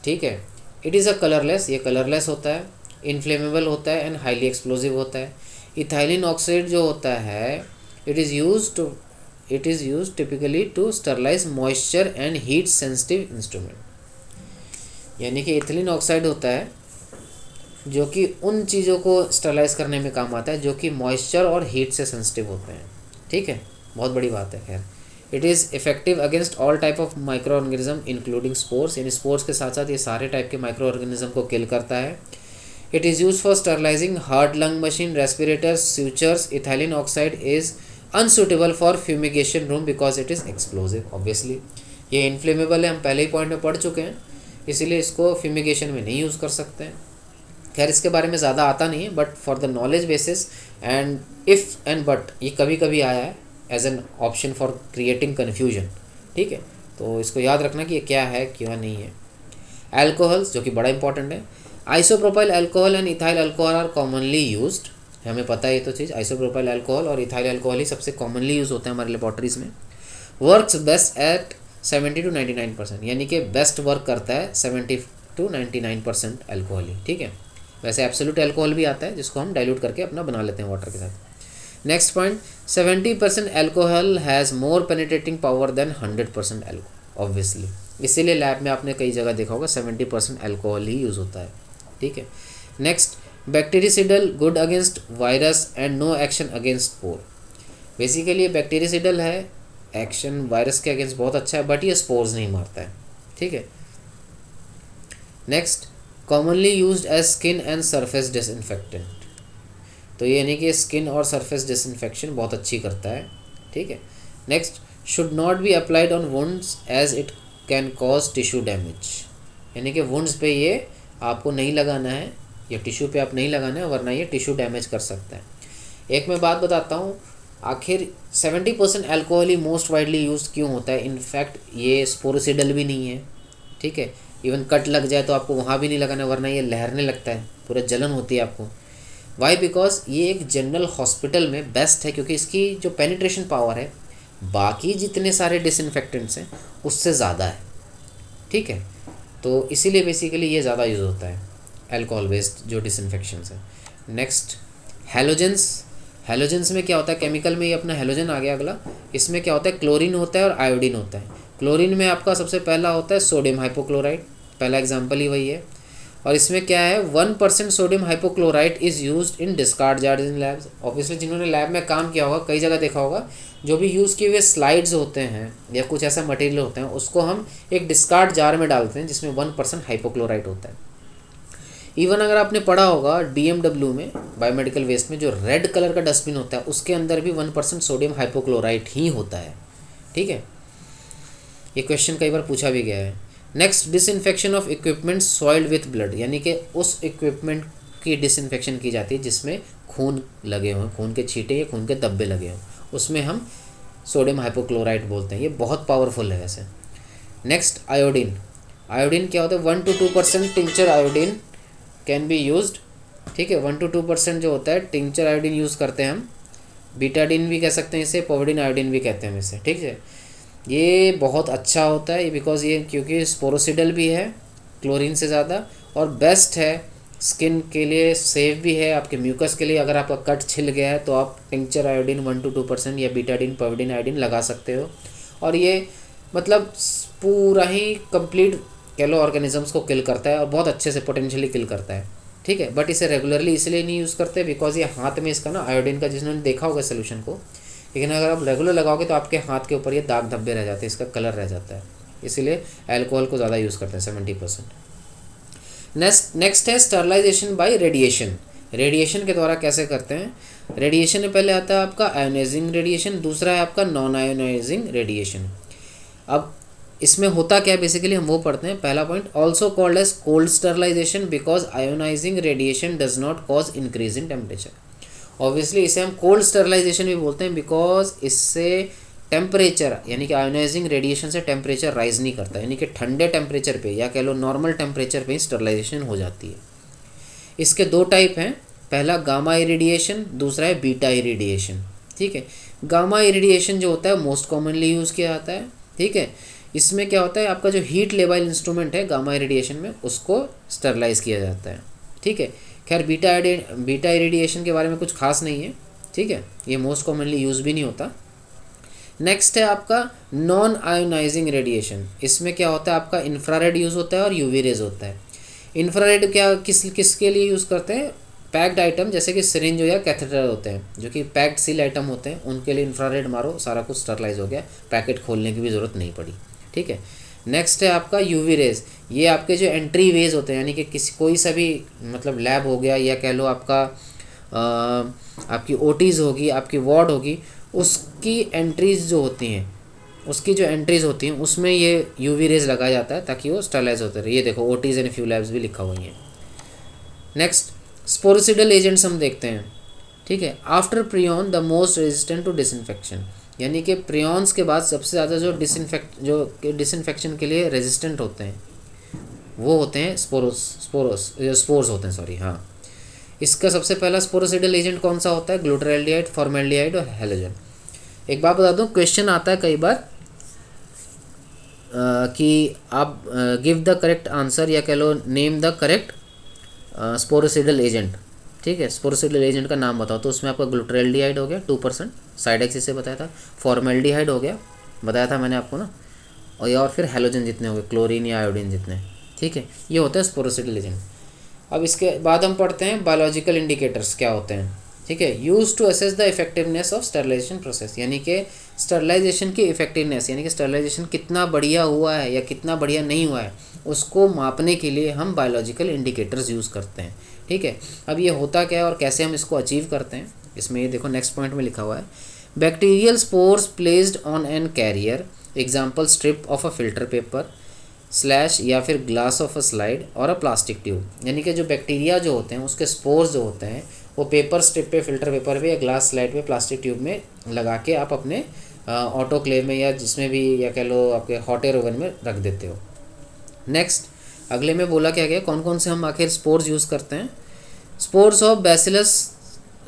ठीक है, इट इज़ अ कलरलेस, ये कलरलेस होता है, इनफ्लेमेबल होता है एंड हाईली एक्सप्लोजिव होता है। इथाइलिन ऑक्साइड जो होता है it is use typically to sterilize moisture and heat sensitive instrument. यानी कि इथिलीन ऑक्साइड होता है जो कि उन चीज़ों को स्टरलाइज करने में काम आता है जो कि मॉइस्चर और हीट से सेंसिटिव होते हैं, ठीक है, बहुत बड़ी बात है। खैर it is effective against all type of micro organism including spores, यानी स्पोर्स के साथ साथ ये सारे टाइप के माइक्रो ऑर्गेनिज्म को किल करता है। It is use for sterilizing heart lung machine, respirators, sutures. Ethylene oxide is unsuitable for fumigation room because it is explosive. Obviously ये इनफ्लेमेबल है, हम पहले ही पॉइंट में पढ़ चुके हैं, इसीलिए इसको फ्यूमिगेशन में नहीं यूज़ कर सकते हैं। खैर इसके बारे में ज़्यादा आता नहीं है, but for the knowledge basis and if and but ये कभी कभी आया है as an option for creating confusion, ठीक है। तो इसको याद रखना कि ये क्या है क्या नहीं है। एल्कोहल्स जो कि बड़ा इंपॉर्टेंट है, isopropyl alcohol and ethyl alcohol are commonly used, हमें पता है ये तो चीज़, आइसोप्रोपाइल अल्कोहल और इथाइल अल्कोहल ही सबसे कॉमनली यूज़ होते हैं हमारे लेबॉर्ट्रीज में। वर्क्स बेस्ट एट 70 to 99%, यानी कि बेस्ट वर्क करता है 70 to 99% अल्कोहल ही, ठीक है। वैसे एब्सोल्यूट अल्कोहल भी आता है जिसको हम डाइल्यूट करके अपना बना लेते हैं वाटर के साथ। Next point, 70% alcohol has more penetrating power than 100% alcohol, obviously इसीलिए लैब में आपने कई जगह देखा होगा 70% अल्कोहल ही यूज़ होता है, ठीक है। Next, bactericidal good against virus and no action against spore. Basically bactericidal है, एक्शन वायरस के अगेंस्ट बहुत अच्छा है, बट ये स्पोर्स नहीं मारता है, ठीक है। Next, commonly used as skin and surface disinfectant, तो ये यानी कि स्किन और सरफेस डिसइंफेक्शन बहुत अच्छी करता है, ठीक है। Next, should not be applied on wounds as it can cause tissue damage, यानी कि वुंड्स पे ये आपको नहीं लगाना है या टिश्यू पे आप नहीं लगाना है, वरना ये टिश्यू डैमेज कर सकता है। एक मैं बात बताता हूँ, आखिर 70% अल्कोहल ही मोस्ट वाइडली यूज क्यों होता है। इनफैक्ट ये स्पोरोसिडल भी नहीं है, ठीक है। इवन कट लग जाए तो आपको वहाँ भी नहीं लगाना, वरना ये लहरने लगता है, पूरा जलन होती है आपको। वाई, बिकॉज ये एक जनरल हॉस्पिटल में बेस्ट है, क्योंकि इसकी जो पेनिट्रेशन पावर है बाकी जितने सारे डिसइंफेक्टेंट्स हैं उससे ज़्यादा है, ठीक है। तो इसीलिए बेसिकली ये ज़्यादा यूज़ होता है अल्कोहल बेस्ड जो डिसइंफेक्शंस है। Next, halogens. हैलोजेंस में क्या होता है, केमिकल में ये अपना हैलोजन आ गया अगला। इसमें क्या होता है, क्लोरीन होता है और आयोडीन होता है। क्लोरीन में आपका सबसे पहला होता है सोडियम हाइपोक्लोराइड, पहला एग्जाम्पल ही वही है। और इसमें क्या है, 1% sodium hypochlorite is used in discard jars in labs. Obviously जिन्होंने लैब में काम किया होगा कई जगह देखा होगा, जो भी यूज़ किए हुए स्लाइड्स होते हैं या कुछ ऐसा मटेरियल होते हैं उसको हम एक डिस्कार्ड जार में डालते हैं जिसमें 1% हाइपोक्लोराइड होता है। इवन अगर आपने पढ़ा होगा DMW में, बायोमेडिकल वेस्ट में, जो रेड कलर का डस्टबिन होता है उसके अंदर भी 1% सोडियम हाइपोक्लोराइड ही होता है, ठीक है। ये क्वेश्चन कई बार पूछा भी गया है। Next, disinfection of equipment soiled with blood, यानी कि उस इक्विपमेंट की डिसइंफेक्शन की जाती है जिसमें खून लगे हों, खून के छींटे या खून के धब्बे लगे हों, उसमें हम सोडियम हाइपोक्लोराइड बोलते हैं। ये बहुत पावरफुल है वैसे। Next, iodine. आयोडीन क्या होता है, 1 to 2% tincture iodine can be used, ठीक है। 1 to 2% जो होता है टिंचर आयोडीन यूज़ करते हैं हम। बीटाडीन भी कह सकते हैं इसे, पोविडिन आयोडीन भी कहते हैं इसे, ठीक है। ये बहुत अच्छा होता है बिकॉज ये क्योंकि स्पोरोसिडल भी है क्लोरीन से ज़्यादा, और बेस्ट है स्किन के लिए, सेफ भी है आपके म्यूकस के लिए। अगर आपका कट छिल गया है तो आप टिंचर आयोडीन 1 to 2% या बीटाडीन पोविडिन आयोडीन लगा सकते हो, और ये मतलब पूरा ही कंप्लीट कह लो ऑर्गेनिजम्स को किल करता है और बहुत अच्छे से पोटेंशियली किल करता है, ठीक है। बट इसे रेगुलरली इसलिए नहीं यूज़ करते बिकॉज ये हाथ में इसका ना आयोडीन का, जिन्होंने देखा होगा सोल्यूशन को, लेकिन अगर आप रेगुलर लगाओगे तो आपके हाथ के ऊपर ये दाग धब्बे रह जाते हैं, इसका कलर रह जाता है, इसीलिए अल्कोहल को ज़्यादा यूज़ करते हैं 70%। नेक्स्ट है स्टरलाइजेशन बाय रेडिएशन। रेडिएशन के द्वारा कैसे करते हैं, रेडिएशन में पहले आता है आपका आयोनाइजिंग रेडिएशन, दूसरा है आपका नॉन आयोनाइजिंग रेडिएशन। अब इसमें होता क्या है बेसिकली हम वो पढ़ते हैं। पहला point, also called as cold sterilization because ionizing radiation does not cause increase in temperature. Obviously इसे हम कोल्ड स्टरलाइजेशन भी बोलते हैं बिकॉज इससे टेम्परेचर यानी कि आयोनाइजिंग रेडिएशन से टेम्परेचर राइज नहीं करता, यानी कि ठंडे टेम्परेचर पे या कह लो नॉर्मल टेम्परेचर पे ही स्टरलाइजेशन हो जाती है। इसके दो टाइप हैं, पहला गामा इरेडिएशन, दूसरा है बीटा इरेडिएशन, ठीक है। गामा इरेडिएशन जो होता है मोस्ट कॉमनली यूज़ किया जाता है, ठीक है। इसमें क्या होता है, आपका जो हीट लेवल इंस्ट्रूमेंट है गामा इरेडिएशन में उसको स्टरलाइज किया जाता है, ठीक है। खैर बीटा इरेडिएशन के बारे में कुछ खास नहीं है, ठीक है, ये मोस्ट कॉमनली यूज़ भी नहीं होता। नेक्स्ट है आपका नॉन आयोनाइजिंग रेडिएशन। इसमें क्या होता है, आपका इंफ्रारेड यूज़ होता है और यूवी रेज होता है। इंफ्रारेड क्या किसके लिए यूज़ करते हैं, पैक्ड आइटम जैसे कि सिरिंज या कैथेटर होते हैं जो कि पैक्ड सील आइटम होते हैं, उनके लिए इंफ्रारेड मारो, सारा कुछ स्टरलाइज हो गया, पैकेट खोलने की भी ज़रूरत नहीं पड़ी, ठीक है। नेक्स्ट है आपका यूवी रेज। ये आपके जो एंट्री वेज होते हैं, यानी कि कोई सा भी मतलब लैब हो गया या कह लो आपका आपकी ओटीज़ होगी, आपकी वार्ड होगी, उसकी एंट्रीज जो होती हैं, उसकी जो एंट्रीज होती हैं उसमें ये यूवी रेज लगाया जाता है ताकि वो स्टरलाइज होते रहे। ये देखो ओटीज़ एंड फ्यू लैब्स भी लिखा हुआ है। नेक्स्ट स्पोरिसिडल एजेंट्स हम देखते हैं, ठीक है। After prion the most resistant to disinfection, यानी कि प्रियॉन्स के बाद सबसे ज़्यादा जो डिसइंफेक्शन के लिए रेजिस्टेंट होते हैं वो होते हैं स्पोर्स होते हैं, सॉरी, हाँ। इसका सबसे पहला स्पोरिसिडल एजेंट कौन सा होता है? ग्लूटाराल्डिहाइड, फॉर्मेल्डिहाइड और हैलोजन। एक बात बता दूं, क्वेश्चन आता है कई बार कि आप गिव द करेक्ट आंसर या कह लो नेम द करेक्ट स्पोरिसिडल एजेंट, ठीक है। स्पोरिसिडल एजेंट का नाम बताओ, तो उसमें आपका ग्लूटाराल्डिहाइड हो गया 2%, साइड एक्सिस से बताया था। फॉर्मेल्डिहाइड हो गया, बताया था मैंने आपको ना, और फिर हैलोजन जितने हो गए, क्लोरीन या आयोडीन जितने, ठीक है। ये होता है स्पोरिसिडल एजेंट। अब इसके बाद हम पढ़ते हैं बायोलॉजिकल इंडिकेटर्स क्या होते हैं, ठीक है। Use to assess the effectiveness of sterilization process, यानी कि स्टरलाइजेशन की इफेक्टिवनेस, यानी कि स्टरलाइजेशन कितना बढ़िया हुआ है या कितना बढ़िया नहीं हुआ है, उसको मापने के लिए हम बायोलॉजिकल इंडिकेटर्स यूज़ करते हैं, ठीक है। अब ये होता क्या है और कैसे हम इसको अचीव करते हैं, इसमें ये देखो नेक्स्ट पॉइंट में लिखा हुआ है, bacterial spores placed on an carrier, example strip of a filter paper slash या फिर ग्लास ऑफ अ स्लाइड और अ प्लास्टिक ट्यूब, यानी कि जो बैक्टीरिया जो होते हैं उसके स्पोर्स जो होते हैं वो पेपर स्ट्रिप पे, फिल्टर पेपर पे या ग्लास स्लाइड पे, प्लास्टिक ट्यूब में लगा के आप अपने ऑटोक्लेव में या जिसमें भी, या कह लो आपके हॉट एयर ओवन में रख देते हो। नेक्स्ट अगले में बोला क्या गया, कौन कौन से हम आखिर स्पोर्स यूज़ करते हैं? स्पोर्स ऑफ बैसिलस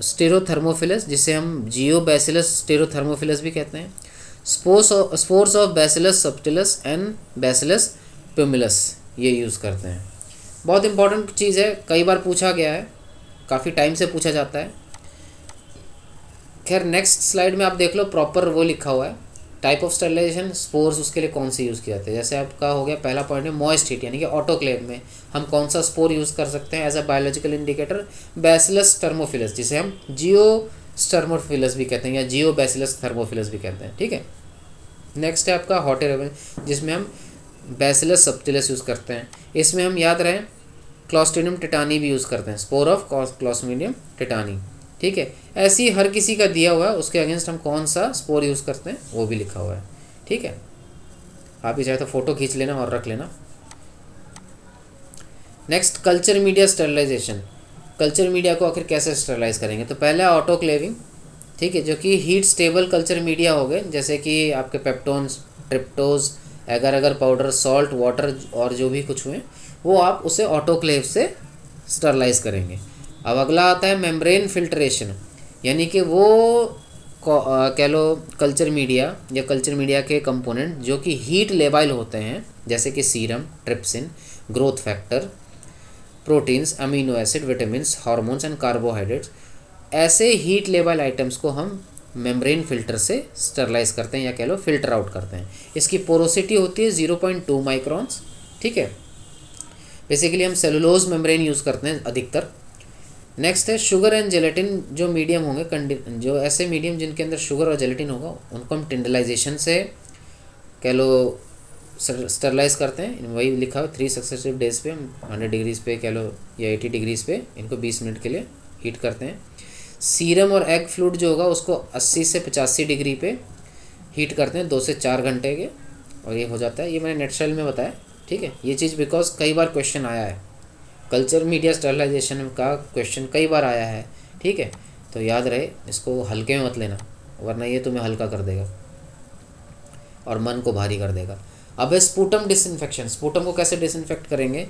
स्टेरोथर्मोफिलस, जिसे हम जियोबैसिलस स्टेरोथर्मोफिलस भी कहते हैं। Spores of bacillus subtilis and bacillus pumilus, ये यूज़ करते हैं। बहुत इंपॉर्टेंट चीज़ है, कई बार पूछा गया है, काफ़ी टाइम से पूछा जाता है। खैर नेक्स्ट स्लाइड में आप देख लो, प्रॉपर वो लिखा हुआ है टाइप ऑफ स्टरलाइजेशन, स्पोर्स उसके लिए कौन से यूज़ किए जाते हैं। जैसे आपका हो गया पहला पॉइंट है मॉइस्ट हीट, यानी कि ऑटोक्लेव में हम कौन सा स्पोर यूज़ कर सकते हैं as a biological indicator? Bacillus thermophilus, जिसे हम जियोस्टर्मोफिलस भी कहते हैं या जियोबैसिलस थर्मोफिलस भी कहते हैं, ठीक है। नेक्स्ट है आपका हॉट एयर ओवन, जिसमें हम बैसिलस सब्टिलस यूज़ करते हैं। इसमें हम याद रहें क्लॉस्ट्रिडियम टिटानी भी यूज़ करते हैं, स्पोर ऑफ क्लॉस्ट्रिडियम टिटानी, ठीक है। ऐसे ही हर किसी का दिया हुआ है, उसके अगेंस्ट हम कौन सा स्पोर यूज़ करते हैं वो भी लिखा हुआ है, ठीक है। आप ही चाहे तो फ़ोटो खींच लेना और रख लेना। Next culture media sterilization, culture media को आखिर कैसे स्टरलाइज करेंगे? तो पहले ऑटोक्लेविंग, ठीक है, जो कि हीट स्टेबल कल्चर मीडिया हो गए, जैसे कि आपके पेप्टोन्स, ट्रिप्टोज, एगर अगर पाउडर, सॉल्ट, वाटर और जो भी कुछ हुए वो आप उसे ऑटोक्लेव से स्टरलाइज करेंगे। अब अगला आता है मेम्ब्रेन फिल्ट्रेशन, यानी कि वो कह लो कल्चर मीडिया या कल्चर मीडिया के कंपोनेंट जो कि हीट लेबाइल होते हैं, जैसे कि serum, trypsin, growth factor, proteins, amino acid, vitamins, hormones and carbohydrates, ऐसे हीट लेबल आइटम्स को हम मेम्ब्रेन फिल्टर से स्टरलाइज करते हैं या कह लो फिल्टर आउट करते हैं। इसकी पोरोसिटी होती है 0.2 माइक्रॉन्स, ठीक है। बेसिकली हम सेलुलोज मेम्ब्रेन यूज़ करते हैं अधिकतर। नेक्स्ट है शुगर एंड जेलेटिन, जो मीडियम होंगे, जो ऐसे मीडियम जिनके अंदर शुगर और जेलेटिन होगा उनको हम टिंडलाइजेशन से कह लो स्टरलाइज करते हैं। वही लिखा हुआ 3 सक्सेसिव डेज पे हम 100 डिग्रीज़ पे कह लो या 80 डिग्रीज़ पे इनको 20 मिनट के लिए हीट करते हैं। सीरम और एग फ्लूइड जो होगा उसको 80 से 85 डिग्री पे हीट करते हैं 2 से 4 घंटे के, और ये हो जाता है। ये मैंने नेटशेल में बताया, ठीक है। ये चीज़ बिकॉज कई बार क्वेश्चन आया है, कल्चर मीडिया स्टरलाइजेशन का क्वेश्चन कई बार आया है, ठीक है। तो याद रहे, इसको हल्के में मत लेना, वरना ये तुम्हें हल्का कर देगा और मन को भारी कर देगा। अब है स्पूटम डिसइंफेक्शन। स्पूटम को कैसे डिसइंफेक्ट करेंगे?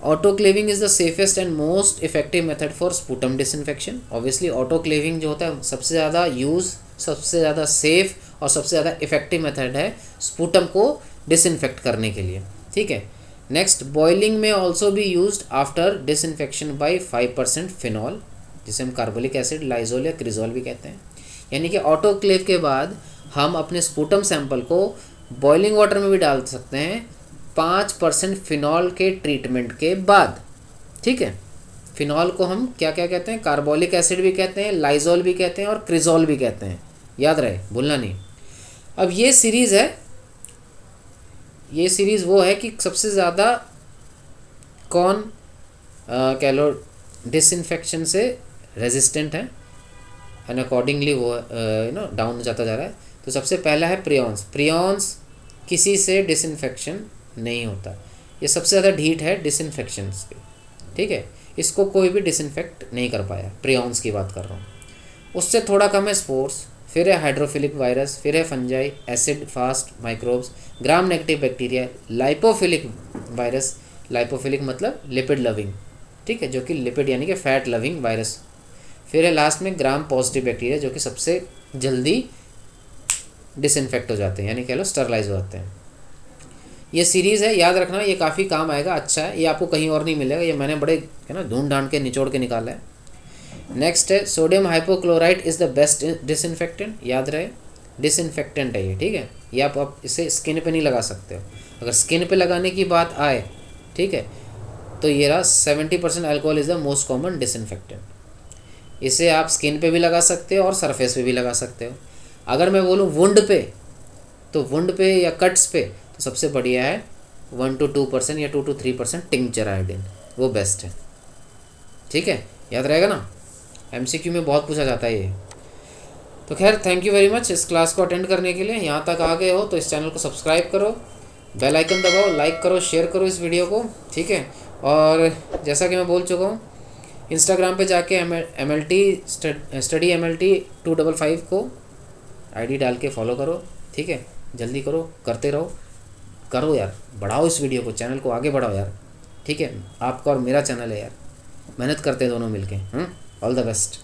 Autoclaving is the safest and most effective method for sputum disinfection. Obviously autoclaving जो होता है सबसे ज़्यादा यूज़, सबसे ज़्यादा सेफ और सबसे ज़्यादा इफेक्टिव मेथड है स्पूटम को डिसइंफेक्ट करने के लिए, ठीक है। नेक्स्ट बॉइलिंग में ऑल्सो भी used after disinfection by 5% phenol, जिसे हम कार्बोलिक एसिड, लाइजोल या क्रिजोल भी कहते हैं। यानी कि ऑटोक्लेव के बाद हम अपने स्पूटम सैंपल को बॉइलिंग वाटर में भी डाल सकते हैं 5% फिनॉल के ट्रीटमेंट के बाद, ठीक है। फिनॉल को हम क्या क्या कहते हैं? कार्बोलिक एसिड भी कहते हैं, लाइजोल भी कहते हैं और क्रिजोल भी कहते हैं, याद रहे, भूलना नहीं। अब ये सीरीज़ है, ये सीरीज़ वो है कि सबसे ज़्यादा कौन कह लो डिसइंफेक्शन से रेजिस्टेंट है एंड अकॉर्डिंगली वो डाउन जाता जा रहा है। तो सबसे पहला है प्रियॉन्स। प्रियॉन्स किसी से डिसइंफेक्शन नहीं होता, ये सबसे ज़्यादा ढीठ है डिसइंफेक्शन की, ठीक है। इसको कोई भी डिसइंफेक्ट नहीं कर पाया, प्रियॉन्स की बात कर रहा हूँ। उससे थोड़ा कम है स्पोर्स, फिर है हाइड्रोफिलिक वायरस, फिर है fungi, acid fast microbes, gram negative bacteria, lipophilic virus, lipophilic मतलब लिपिड लविंग, ठीक है, जो कि लिपिड यानी कि फैट लविंग वायरस, फिर है लास्ट में ग्राम पॉजिटिव बैक्टीरिया जो कि सबसे जल्दी डिसइंफेक्ट हो जाते हैं, यानी कह लो स्टरलाइज हो जाते हैं। ये सीरीज़ है, याद रखना, ये काफ़ी काम आएगा, अच्छा है, ये आपको कहीं और नहीं मिलेगा, ये मैंने बड़े है ना ढूंढ ढांड के निचोड़ के निकाला है। नेक्स्ट है sodium hypochlorite is the best disinfectant, याद रहे डिसइंफेक्टेंट है ये, ठीक है। ये आप इसे स्किन पे नहीं लगा सकते हो, अगर स्किन पे लगाने की बात आए, ठीक है, तो ये रहा 70% alcohol is the most common disinfectant. इसे आप स्किन पे भी लगा सकते हो और सरफेस पे भी लगा सकते हो। अगर मैं बोलूँ वुंड पे, तो वुंड पे या कट्स पे तो सबसे बढ़िया है 1 to 2% या 2 to 3% टिंचर आयोडीन, वो बेस्ट है, ठीक है, याद रहेगा ना, MCQ में बहुत पूछा जाता है ये। तो खैर थैंक यू वेरी मच इस क्लास को अटेंड करने के लिए। यहाँ तक आ गए हो तो इस चैनल को सब्सक्राइब करो, बेल आइकन दबाओ, लाइक करो, शेयर करो इस वीडियो को, ठीक है। और जैसा कि मैं बोल चुका हूँ, इंस्टाग्राम पे जाके MLT स्टडी MLT 255 को ID डाल के फॉलो करो, ठीक है, जल्दी करो, करते रहो, करो यार, बढ़ाओ इस वीडियो को, चैनल को आगे बढ़ाओ यार, ठीक है, आपका और मेरा चैनल है यार, मेहनत करते हैं दोनों मिलके। All the best.